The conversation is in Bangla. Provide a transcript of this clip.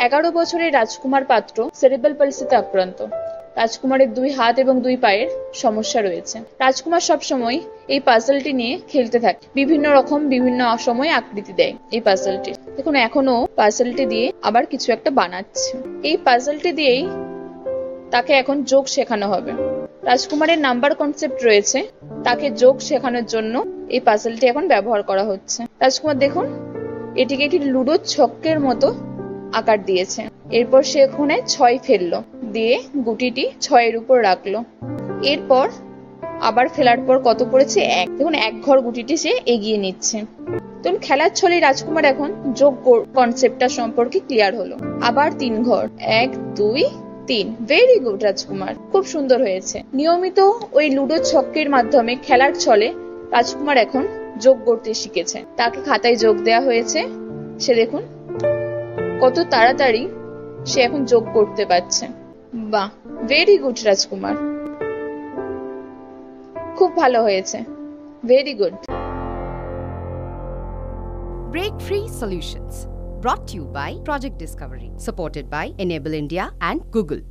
11 বছরের রাজকুমার পাত্র সেরেব্রাল পলিসিতে আক্রান্ত। রাজকুমারের 2 হাত এবং 2 পায়ের সমস্যা রয়েছে। রাজকুমার সবসময় এই পাজলটি নিয়ে খেলতে থাকে, বিভিন্ন সময় আকৃতি দেয় এই পাজলটি। দেখুন এখনো পাজলটি দিয়ে আবার কিছু একটা বানাচ্ছে। এই পাজলটি দিয়েই তাকে এখন যোগ শেখানো হবে। রাজকুমারের নাম্বার কনসেপ্ট রয়েছে, তাকে যোগ শেখানোর জন্য এই পাজলটি এখন ব্যবহার করা হচ্ছে। রাজকুমার দেখুন এটিকে একটি লুডো ছক্কের মতো আকার দিয়েছে। এরপর সে ওখানে 6 ফেললো, দিয়ে গুটিটি 6 এর উপর রাখলো। এরপর আবার ফেলার পর কত পড়েছে? 1। দেখুন 1 ঘর গুটিটি সে এগিয়ে নিচ্ছে। তখন খেলার ছলে রাজকুমার এখন যোগ কনসেপ্টটা সম্পর্কে ক্লিয়ার হলো। আবার 3 ঘর, 1 2 3। ভেরি গুড রাজকুমার, খুব সুন্দর হয়েছে। নিয়মিত ওই লুডো ছক্কের মাধ্যমে খেলার ছলে রাজকুমার এখন যোগ করতে শিখেছে। তাকে খাতায় যোগ দেওয়া হয়েছে। সে দেখুন কত তাড়াতাড়ি সে এখন যোগ করতে পারছে। বাহ, ভেরি গুড রাজকুমার, খুব ভালো হয়েছে, very good. Break Free Solutions, brought to you by Project Discovery, supported by Enable India and Google.